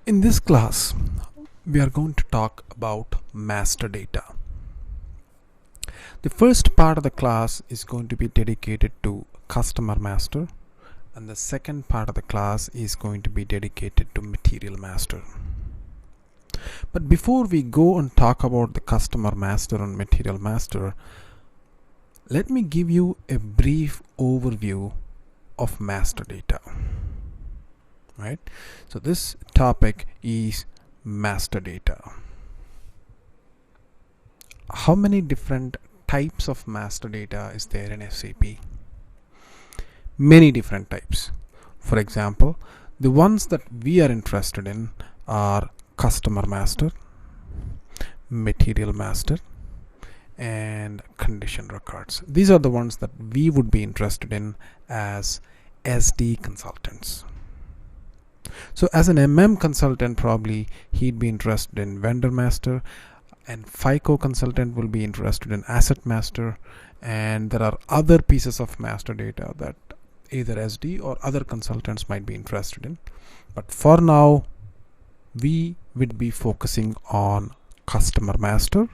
In this class, we are going to talk about master data. The first part of the class is going to be dedicated to customer master, and the second part of the class is going to be dedicated to material master. But before we go and talk about the customer master and material master, let me give you a brief overview of master data. Right? So this topic is master data. How many different types of master data is there in SAP? Many different types. For example, the ones that we are interested in are customer master, material master, and condition records. These are the ones that we would be interested in as SD consultants. So as an MM consultant, probably he'd be interested in vendor master, and FICO consultant will be interested in asset master, and there are other pieces of master data that either SD or other consultants might be interested in. But for now, we would be focusing on customer master,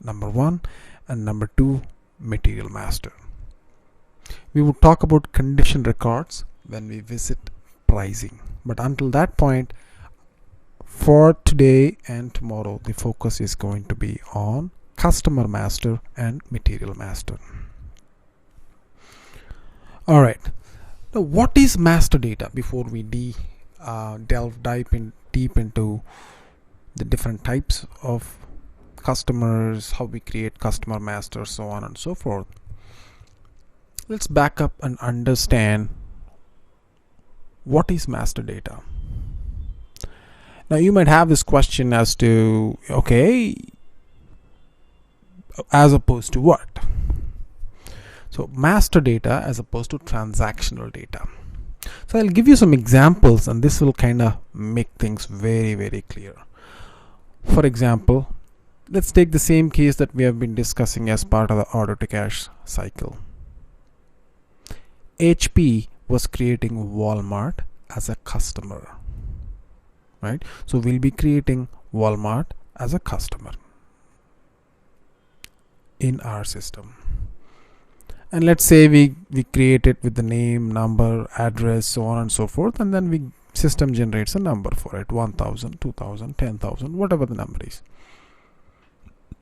number one, and number two, material master. We would talk about condition records when we visit pricing. But until that point, for today and tomorrow, the focus is going to be on customer master and material master. All right. Now, what is master data? Before we delve deep into the different types of customers, how we create customer master, so on and so forth, let's back up and understand what is master data. Now you might have this question as to, okay, as opposed to what? So master data as opposed to transactional data. So I'll give you some examples, and this will kind of make things very, very clear. For example, let's take the same case that we have been discussing as part of the order to cash cycle. HP was creating Walmart as a customer, right? So we'll be creating Walmart as a customer in our system. And let's say we create it with the name, number, address, so on and so forth, and then system generates a number for it, 1,000, 2,000, 10,000, whatever the number is.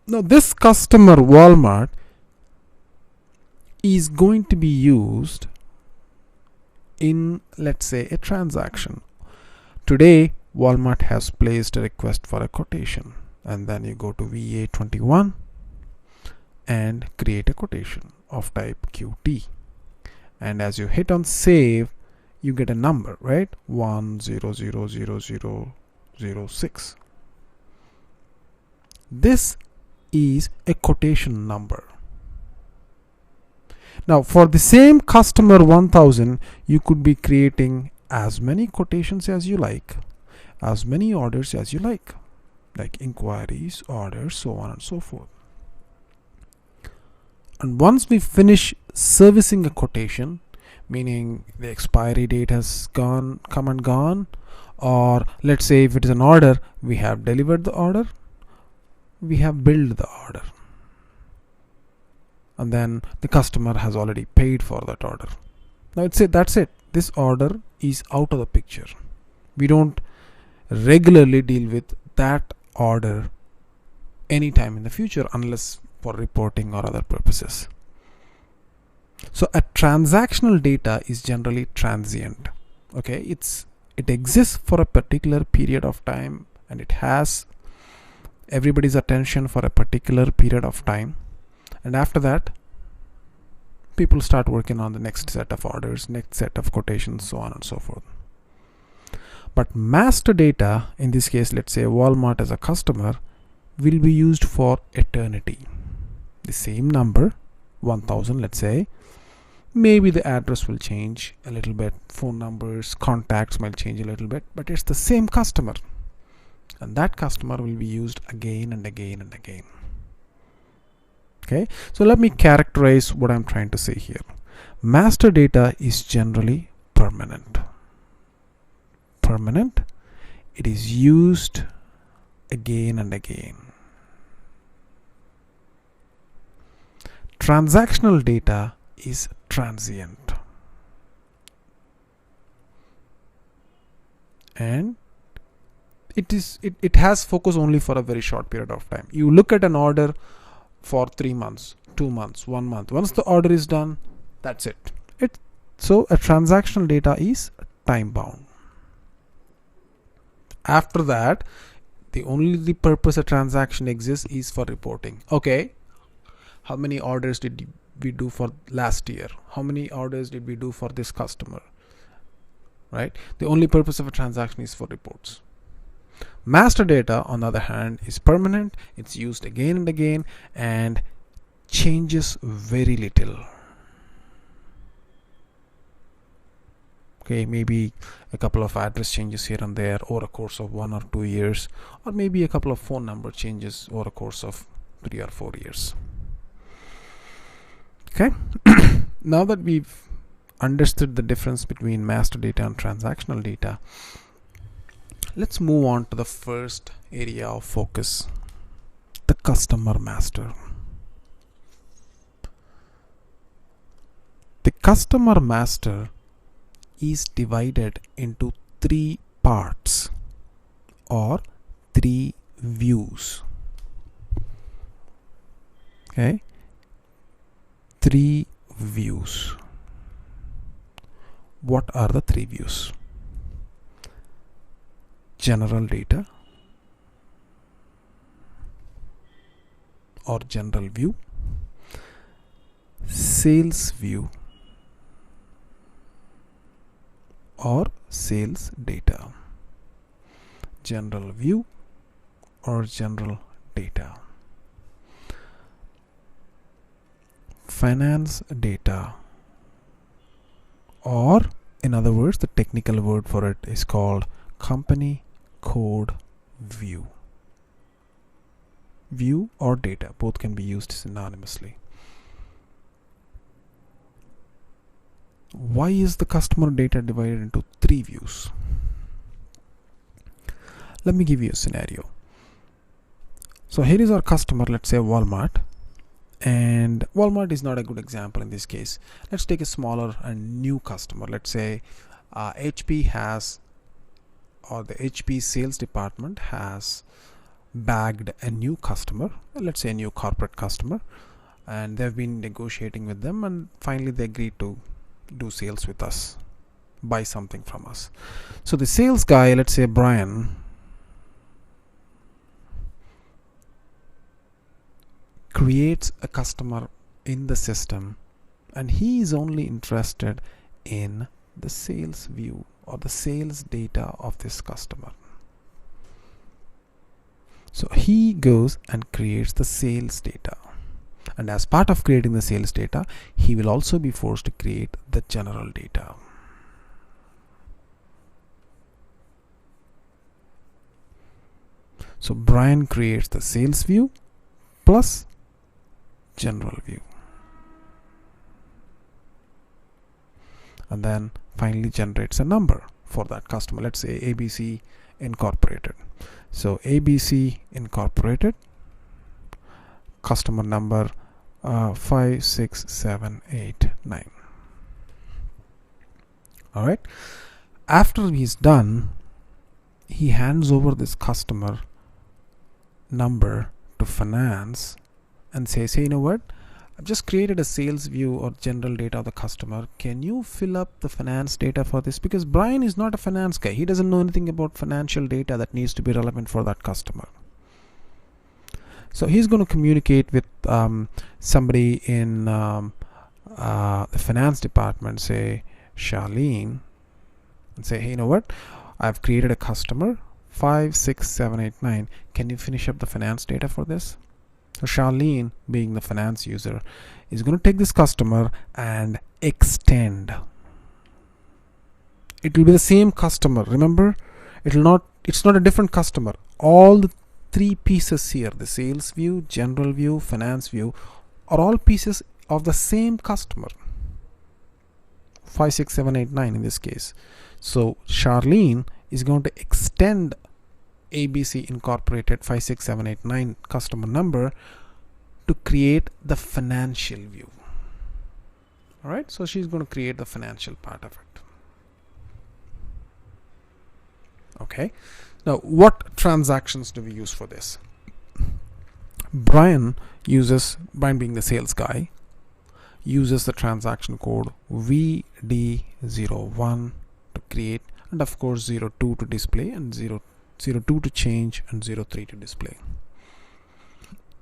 Now this customer Walmart is going to be used in, let's say, a transaction. Today Walmart has placed a request for a quotation, and then you go to VA21 and create a quotation of type QT, and as you hit on save, you get a number, right? 10000006. This is a quotation number. Now for the same customer 1000, you could be creating as many quotations as you like, as many orders as you like inquiries, orders, so on and so forth. And once we finish servicing a quotation, meaning the expiry date has come and gone, or let's say if it is an order, we have delivered the order, we have billed the order, and then the customer has already paid for that order. Now that's it. This order is out of the picture. We don't regularly deal with that order anytime in the future unless for reporting or other purposes. So a transactional data is generally transient. Okay, it exists for a particular period of time, and it has everybody's attention for a particular period of time, and after that people start working on the next set of orders, next set of quotations, so on and so forth. But master data, in this case, let's say Walmart as a customer, will be used for eternity. The same number, 1000, let's say, maybe the address will change a little bit, phone numbers, contacts might change a little bit, but it's the same customer, and that customer will be used again and again and again. Okay, so let me characterize what I'm trying to say here. Master data is generally permanent. it is used again and again. Transactional data is transient, and it has focus only for a very short period of time. You look at an order for 3 months, 2 months, 1 month. Once the order is done, that's it. So a transactional data is time bound. After that, the only purpose a transaction exists is for reporting. Okay, how many orders did we do for last year? How many orders did we do for this customer? Right? The only purpose of a transaction is for reports. Master data, on the other hand, is permanent. It's used again and again and changes very little. Okay, maybe a couple of address changes here and there over a course of 1 or 2 years, or maybe a couple of phone number changes over a course of 3 or 4 years. Okay, now that we've understood the difference between master data and transactional data, let's move on to the first area of focus, the customer master. The customer master is divided into 3 parts or 3 views. Okay, 3 views. What are the 3 views? General data or general view, sales view or sales data. General view or general data. Finance data, or in other words, the technical word for it is called company code view. View or data, both can be used synonymously. Why is the customer data divided into 3 views? Let me give you a scenario. So here is our customer, let's say Walmart, and Walmart is not a good example in this case. Let's take a smaller and new customer. Let's say HP has, or the HP sales department has bagged a new customer, let's say a new corporate customer, and they've been negotiating with them, and finally they agreed to do sales with us, buy something from us. So the sales guy, let's say Brian, creates a customer in the system, and he is only interested in the sales view or the sales data of this customer. So he goes and creates the sales data, and as part of creating the sales data, he will also be forced to create the general data. So Brian creates the sales view plus general view, and then finally generates a number for that customer. Let's say ABC Incorporated. So ABC Incorporated, customer number 56789. All right, after he's done, he hands over this customer number to finance and says, hey, you know what, I've just created a sales view or general data of the customer. Can you fill up the finance data for this? Because Brian is not a finance guy. He doesn't know anything about financial data that needs to be relevant for that customer. So he's going to communicate with somebody in the finance department, say Charlene, and say, hey, you know what, I've created a customer 56789. Can you finish up the finance data for this? So Charlene, being the finance user, is going to take this customer and extend. It will be the same customer. Remember, it's not a different customer. All the 3 pieces here, the sales view, general view, finance view, are all pieces of the same customer. 56789 in this case. So Charlene is going to extend ABC Incorporated 56789 customer number to create the financial view. Alright, so she's going to create the financial part of it. Okay, now what transactions do we use for this? Brian being the sales guy, uses the transaction code VD01 to create, and of course 02 to display, and 02 to change, and 03 to display.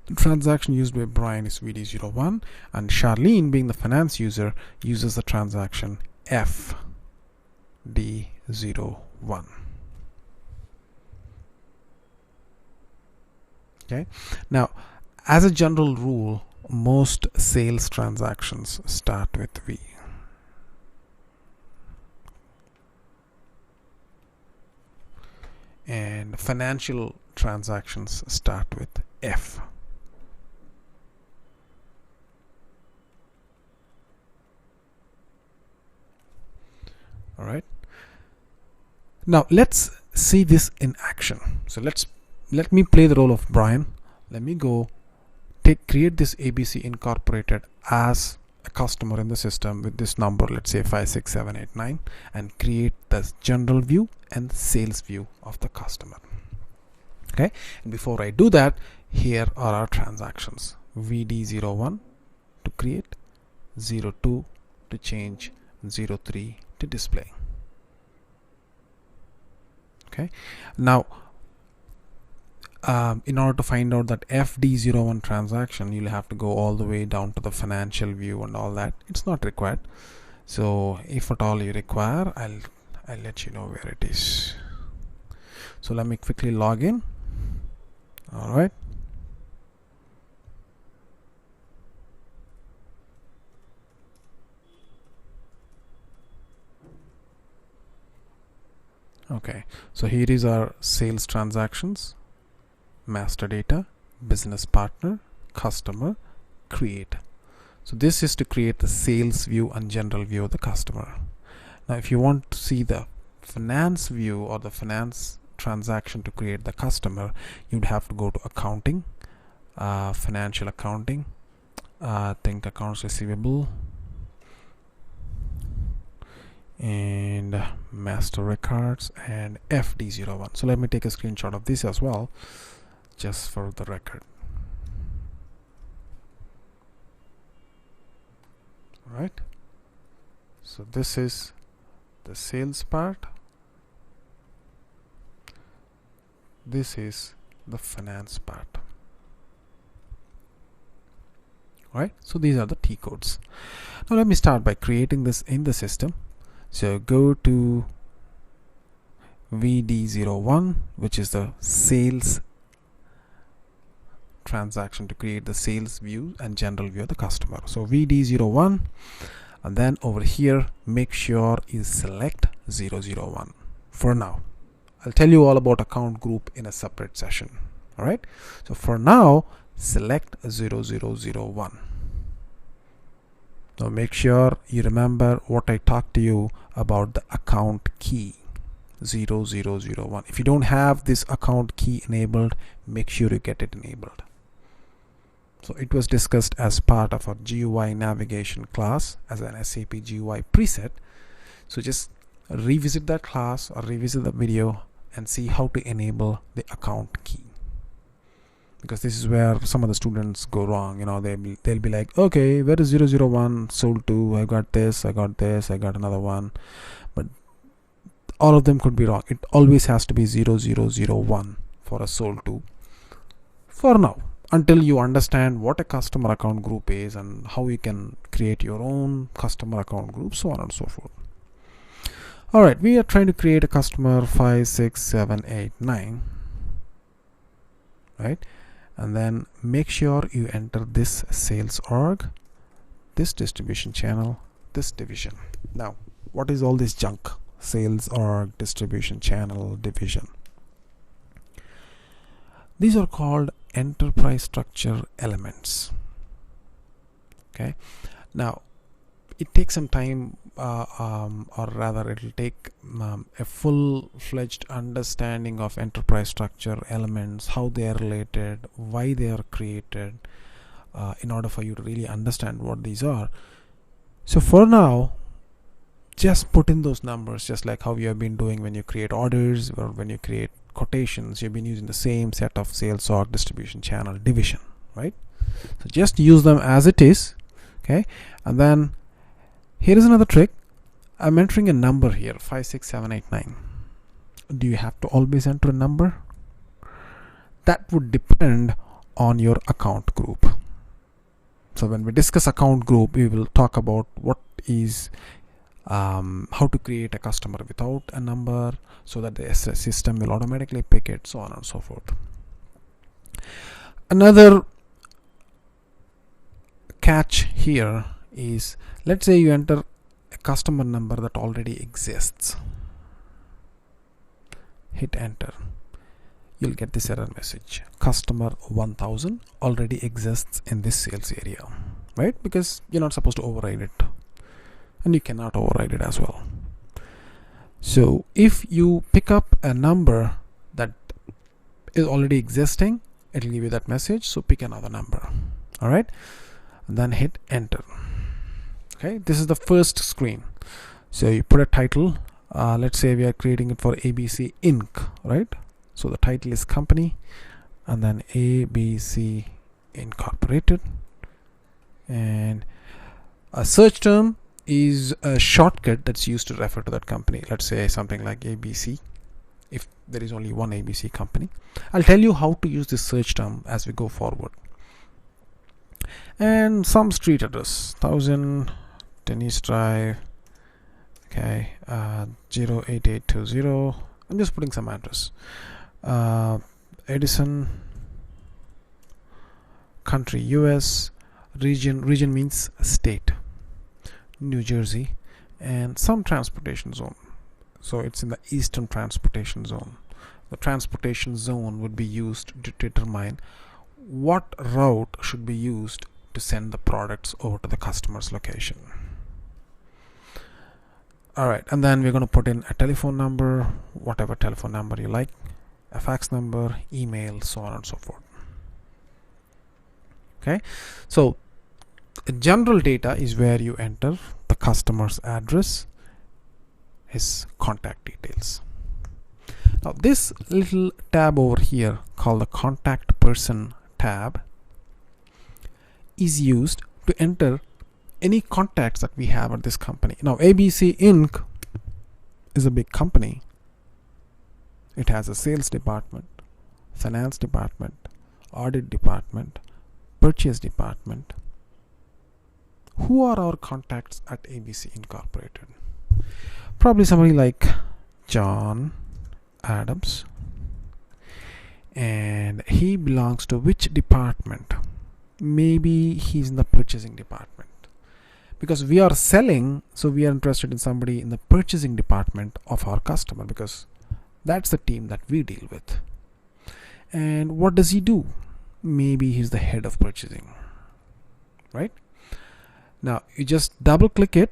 The transaction used by Brian is VD01, and Charlene, being the finance user, uses the transaction FD01. Okay, now as a general rule, most sales transactions start with V. And financial transactions start with F. All right. Now let's see this in action. So let me play the role of Brian. Let me go create this ABC Incorporated as a customer in the system with this number, let's say 56789, and create the general view and sales view of the customer. Okay, and before I do that, here are our transactions: VD01 to create, 02 to change, 03 to display. Okay, now in order to find out that FD01 transaction, you'll have to go all the way down to the financial view and all that. It's not required. So if at all you require, I'll let you know where it is. So let me quickly log in. All right. Okay, so here is our sales transactions: master data, business partner, customer, create. So this is to create the sales view and general view of the customer. Now if you want to see the finance view or the finance transaction to create the customer, you'd have to go to accounting, financial accounting, think accounts receivable, and master records, and FD01. So let me take a screenshot of this as well, just for the record. All right, so this is the sales part, this is the finance part. All right, so these are the T codes. Now let me start by creating this in the system. So go to VD01, which is the sales transaction to create the sales view and general view of the customer. So VD01, and then over here make sure you select 001 for now. I'll tell you all about account group in a separate session. All right, so for now select 0001. Now make sure you remember what I talked to you about the account key 0001. If you don't have this account key enabled, make sure you get it enabled. So it was discussed as part of our GUI navigation class as an SAP GUI preset. So just revisit that class or revisit the video and see how to enable the account key, because this is where some of the students go wrong. You know, they'll be like, okay, where is 001 sold to? I got this, I got this, I got another one, but all of them could be wrong. It always has to be 0001 for a sold to for now, until you understand what a customer account group is and how you can create your own customer account group, so on and so forth. All right, we are trying to create a customer 56789, right? And then make sure you enter this sales org, this distribution channel, this division. Now, what is all this junk? Sales org, distribution channel, division. These are called enterprise structure elements. Okay. Now, it takes some time, or rather it'll take a full-fledged understanding of enterprise structure elements, how they are related, why they are created, in order for you to really understand what these are. So for now, just put in those numbers, just like how you have been doing when you create orders or when you create quotations. You've been using the same set of sales org, distribution channel, division, right? So just use them as it is. Okay, and then here is another trick. I'm entering a number here, 56789. Do you have to always enter a number? That would depend on your account group. So when we discuss account group, we will talk about what is how to create a customer without a number, so that the system will automatically pick it, so on and so forth. Another catch here is, let's say you enter a customer number that already exists. Hit enter. You'll get this error message. Customer 1000 already exists in this sales area, right? Because you're not supposed to override it, and you cannot override it as well. So if you pick up a number that is already existing, it'll give you that message. So pick another number. All right, and then hit enter. Okay, this is the first screen. So you put a title. Let's say we are creating it for ABC Inc., right? So the title is company, and then ABC Incorporated, and a search term is a shortcut that's used to refer to that company. Let's say something like ABC, if there is only one ABC company. I'll tell you how to use this search term as we go forward. And some street address, 1000 Dennis Drive, okay, 08820. I'm just putting some address. Edison, country US, region means state, New Jersey, and some transportation zone. So it's in the eastern transportation zone. The transportation zone would be used to determine what route should be used to send the products over to the customer's location. Alright, and then we're going to put in a telephone number, whatever telephone number you like, a fax number, email, so on and so forth. Okay, so general data is where you enter the customer's address, his contact details. Now this little tab over here called the contact person tab is used to enter any contacts that we have at this company. Now ABC Inc. is a big company. It has a sales department, finance department, audit department, purchase department. Who are our contacts at ABC Incorporated? Probably somebody like John Adams, and he belongs to which department? Maybe he's in the purchasing department, because we are selling, so we are interested in somebody in the purchasing department of our customer, because that's the team that we deal with. And what does he do? Maybe he's the head of purchasing, right? Now you just double click it,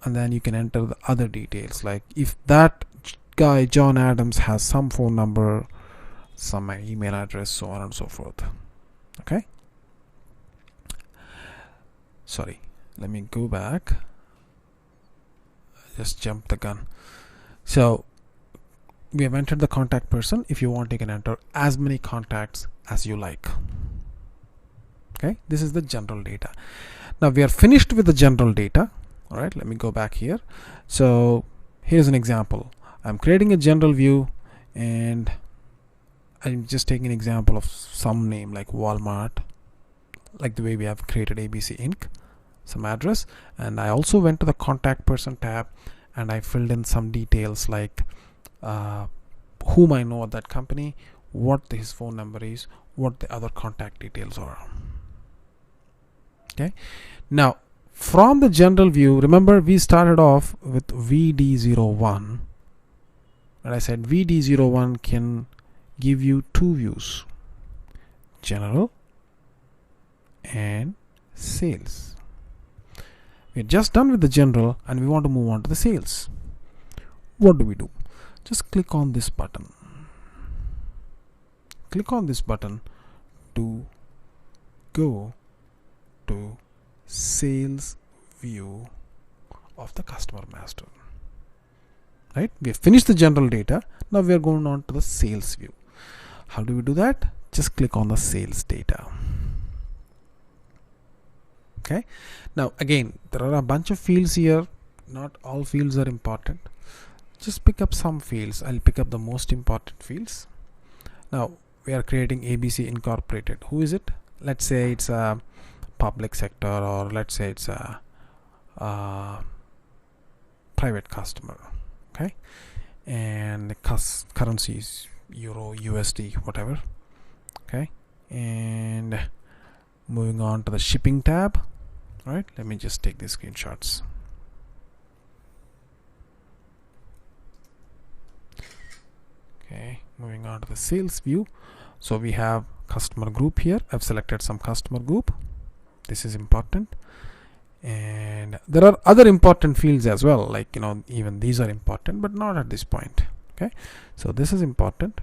and then you can enter the other details, like if that guy John Adams has some phone number, some email address, so on and so forth. Okay, sorry, let me go back. I just jumped the gun. So we have entered the contact person. If you want, you can enter as many contacts as you like. Okay, this is the general data. Now we are finished with the general data. All right, let me go back here. So here's an example. I'm creating a general view, and I'm just taking an example of some name like Walmart, like the way we have created ABC Inc., some address. And I also went to the contact person tab, and I filled in some details like whom I know at that company, what his phone number is, what the other contact details are. Okay, now from the general view, remember we started off with VD01, and I said VD01 can give you two views, general and sales. We're just done with the general and we want to move on to the sales. What do? Just click on this button. Click on this button to go to sales view of the customer master. Right? We have finished the general data. Now we are going on to the sales view. How do we do that? Just click on the sales data. Okay. Now again, there are a bunch of fields here. Not all fields are important. Just pick up some fields. I'll pick up the most important fields. Now we are creating ABC Incorporated. Who is it? Let's say it's a public sector, or let's say it's a private customer. Okay. And the currencies Euro, USD, whatever. Okay. And moving on to the shipping tab. Right, let me just take these screenshots. Okay, moving on to the sales view. So we have customer group here. I've selected some customer group. This is important. And there are other important fields as well, like, you know, even these are important, but not at this point. Okay, so this is important.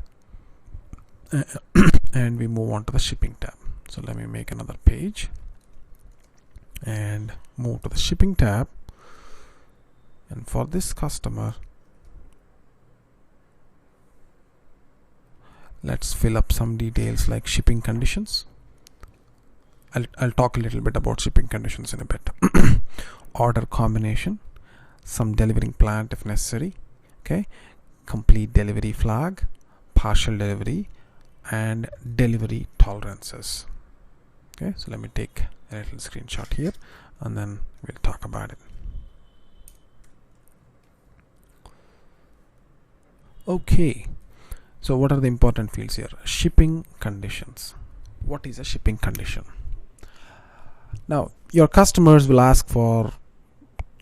And we move on to the shipping tab. So let me make another page and move to the shipping tab. And for this customer, let's fill up some details like shipping conditions. I'll talk a little bit about shipping conditions in a bit. Order combination, some delivering plant if necessary. Okay, complete delivery flag, partial delivery, and delivery tolerances. Okay, so let me take a little screenshot here and then we'll talk about it. Okay, so what are the important fields here? Shipping conditions. What is a shipping condition? Now your customers will ask for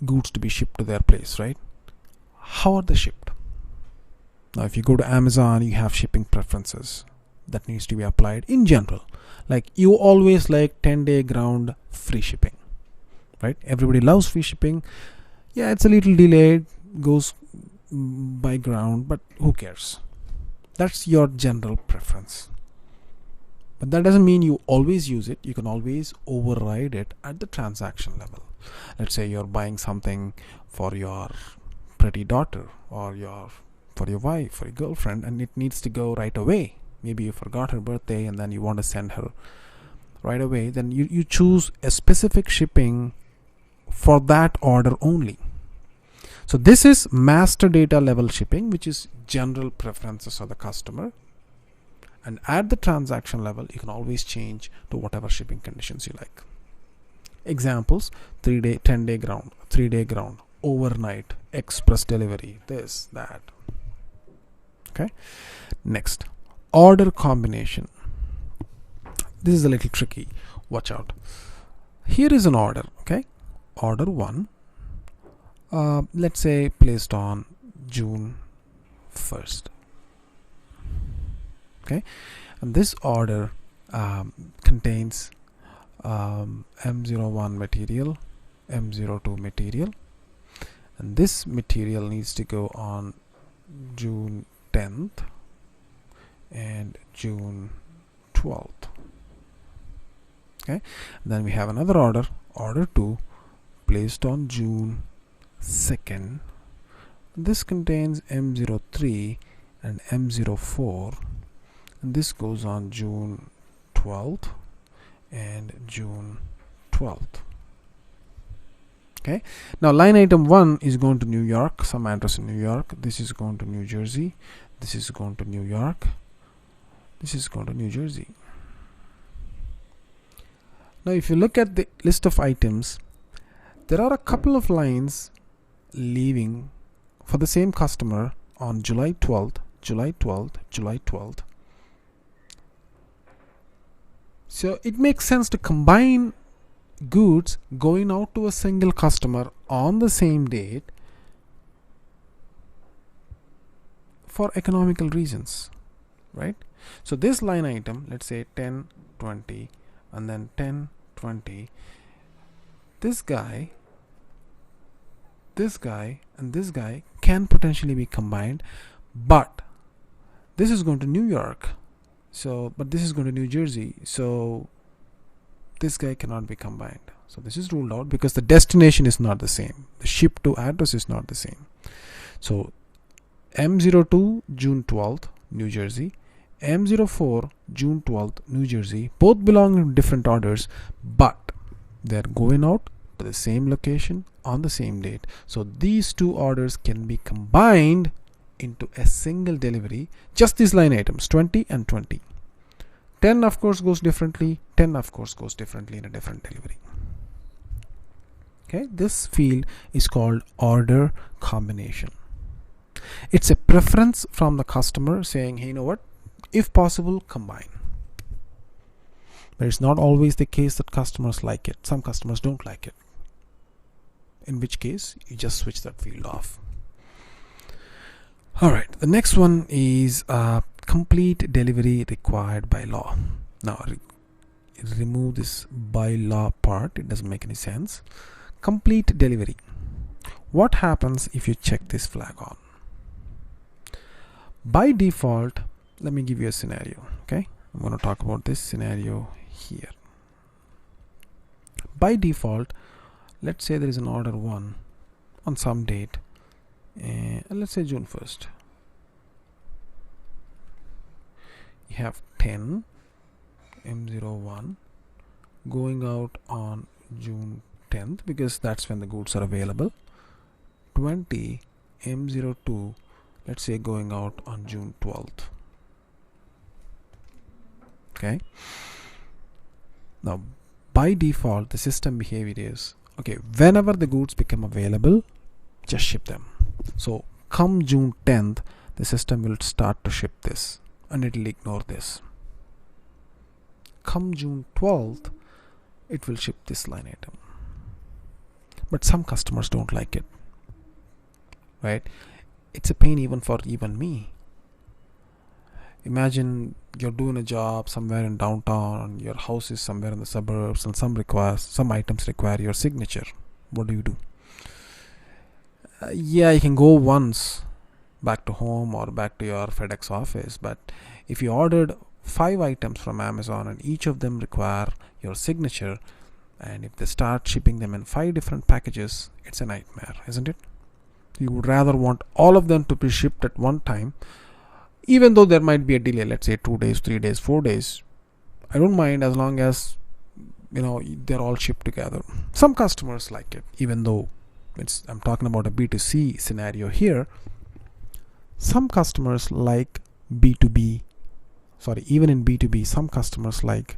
goods to be shipped to their place, right? How are they shipped? Now if you go to Amazon, you have shipping preferences that needs to be applied in general. Like you always like 10-day ground free shipping, right? Everybody loves free shipping. Yeah, it's a little delayed, goes by ground, but who cares? That's your general preference. But that doesn't mean you always use it. You can always override it at the transaction level. Let's say you're buying something for your pretty daughter or for your wife, for your girlfriend, and it needs to go right away. Maybe you forgot her birthday and then you want to send her right away. Then you choose a specific shipping for that order only. So this is master data level shipping, which is general preferences of the customer. And at the transaction level, you can always change to whatever shipping conditions you like. Examples: 3-day, 10-day ground, 3-day ground, overnight, express delivery, this, that. Okay. Next, order combination. This is a little tricky. Watch out. Here is an order. Okay. Order 1. Let's say placed on June 1st. Okay, and this order contains M01 material, M02 material, and this material needs to go on June 10th and June 12th. Okay, and then we have another order, order 2, placed on June 2nd. This contains M03 and M04, and this goes on June 12th and June 12th. Okay, now line item 1 is going to New York, some address in New York. This is going to New Jersey. This is going to New York. This is going to New Jersey. Now if you look at the list of items, there are a couple of lines leaving for the same customer on July 12th, July 12th, July 12th. So it makes sense to combine goods going out to a single customer on the same date for economical reasons, right? So this line item, let's say 10, 20, and then 10, 20. This guy this guy and this guy can potentially be combined, but this is going to New York, but this is going to New Jersey, so this guy cannot be combined. So this is ruled out because the destination is not the same. The ship to address is not the same. So M02 June 12th, New Jersey, M04 June 12th, New Jersey, both belong in different orders, but they're going out to the same location on the same date. So these two orders can be combined into a single delivery. Just these line items, 20 and 20. 10 of course goes differently, 10 of course goes differently in a different delivery. Okay, this field is called order combination. It's a preference from the customer saying, hey, you know what, if possible, combine. But it's not always the case that customers like it. Some customers don't like it, in which case you just switch that field off. Alright, the next one is complete delivery required by law. Now remove this by law part, it doesn't make any sense. Complete delivery. What happens if you check this flag on? By default, let me give you a scenario. Okay, I'm going to talk about this scenario here. By default, let's say there is an order 1 on some date, and let's say June 1st. You have 10 M01 going out on June 10th because that's when the goods are available. 20 M02, let's say, going out on June 12th. Okay, now by default the system behavior is, okay, whenever the goods become available, just ship them. So come June 10th, the system will start to ship this and it will ignore this. Come June 12th, it will ship this line item. But some customers don't like it, right? It's a pain even for me. Imagine you're doing a job somewhere in downtown, your house is somewhere in the suburbs, and some items require your signature. What do? Yeah, you can go once back to home or back to your FedEx office, but if you ordered 5 items from Amazon and each of them require your signature, and if they start shipping them in 5 different packages, it's a nightmare, isn't it? You would rather want all of them to be shipped at one time, even though there might be a delay, let's say 2 days, 3 days, 4 days. I don't mind as long as they're all shipped together. Some customers like it, even though I'm talking about a B2C scenario here. Some customers like B2B, even in B2B, some customers like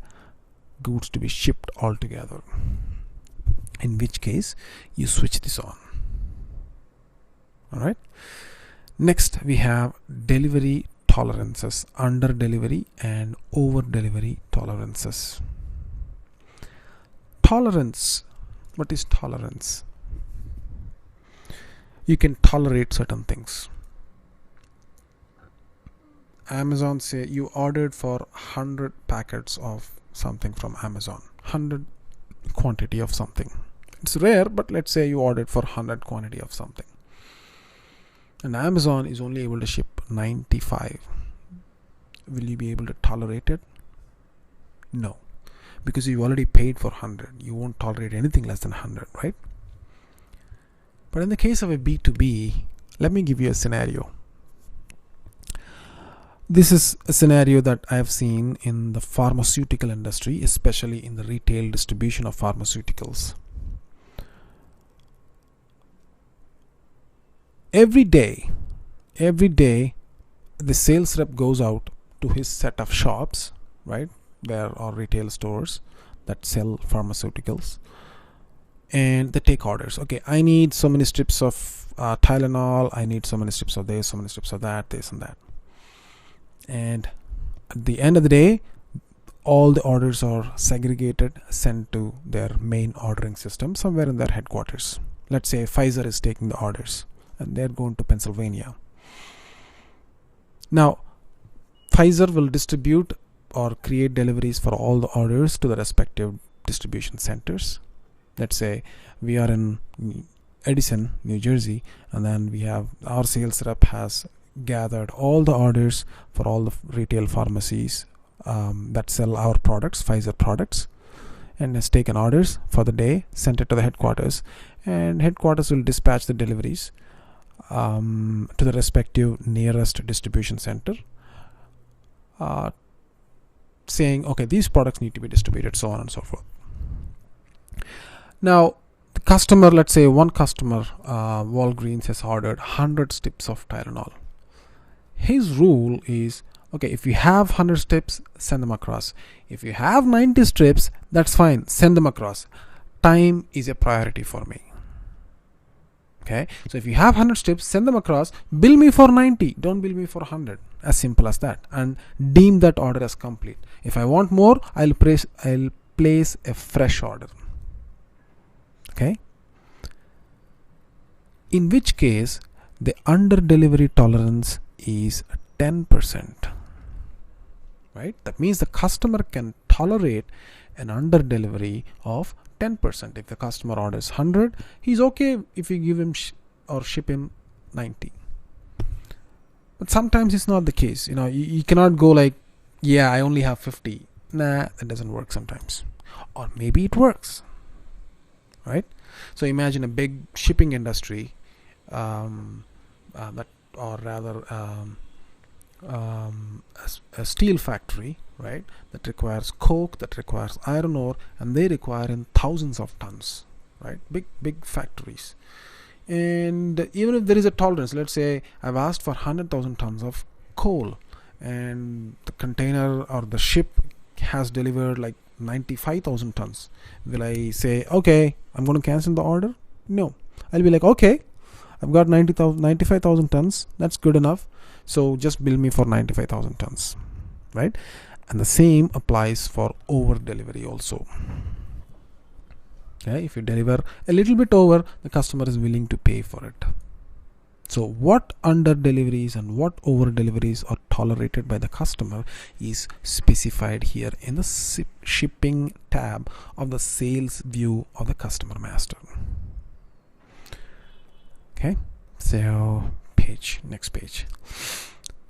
goods to be shipped all together, in which case you switch this on. Alright, next we have delivery tolerances, under delivery and over delivery tolerances. Tolerance, what is tolerance? You can tolerate certain things. Amazon say you ordered for 100 packets of something from Amazon, 100 quantity of something. It's rare, but let's say you ordered for 100 quantity of something, and Amazon is only able to ship 95. Will you be able to tolerate it? No, because you already paid for 100. You won't tolerate anything less than 100, right? But in the case of a B2B, let me give you a scenario. This is a scenario that I have seen in the pharmaceutical industry, especially in the retail distribution of pharmaceuticals. Every day, the sales rep goes out to his set of shops, right, or retail stores that sell pharmaceuticals, and they take orders. Okay, I need so many strips of Tylenol, I need so many strips of this, so many strips of that, this and that. And at the end of the day, all the orders are segregated, sent to their main ordering system somewhere in their headquarters. Let's say Pfizer is taking the orders and they're going to Pennsylvania. Now, Pfizer will distribute or create deliveries for all the orders to the respective distribution centers. Let's say we are in Edison, New Jersey, and then we have our sales rep has gathered all the orders for all the retail pharmacies that sell our products, Pfizer products, and has taken orders for the day, sent it to the headquarters, and headquarters will dispatch the deliveries to the respective nearest distribution center, saying, okay, these products need to be distributed, so on and so forth. Now, the customer, let's say one customer, Walgreens, has ordered 100 strips of Tylenol. His rule is, okay, if you have 100 strips, send them across. If you have 90 strips, that's fine, send them across. Time is a priority for me. Okay, so if you have 100 strips, send them across, bill me for 90, don't bill me for 100. As simple as that, and deem that order as complete. If I want more, I'll place a fresh order. Okay, in which case the under delivery tolerance is 10%. Right, that means the customer can tolerate an under delivery of 10%. If the customer orders 100, he's okay if you give him or ship him 90. But sometimes it's not the case. You cannot go like, yeah, I only have 50. Nah, that doesn't work sometimes. Or maybe it works. Right? So imagine a big shipping industry, a steel factory, right, that requires coke, that requires iron ore, and they require in thousands of tons, right, big factories. And even if there is a tolerance, let's say I've asked for 100,000 tons of coal, and the container or the ship has delivered like 95,000 tons. Will I say, okay, I'm going to cancel the order? No. I'll be like, okay, I've got 95,000 tons. That's good enough. So just bill me for 95,000 tons, right? And the same applies for over delivery also. Okay, if you deliver a little bit over, the customer is willing to pay for it. So what under deliveries and what over deliveries are tolerated by the customer is specified here in the shipping tab of the sales view of the customer master. Okay, so next page.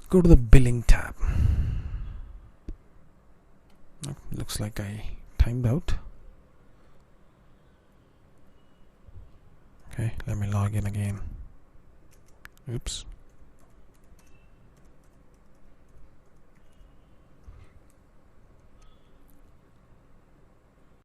Go to the billing tab. Looks like I timed out. Okay, let me log in again. Oops.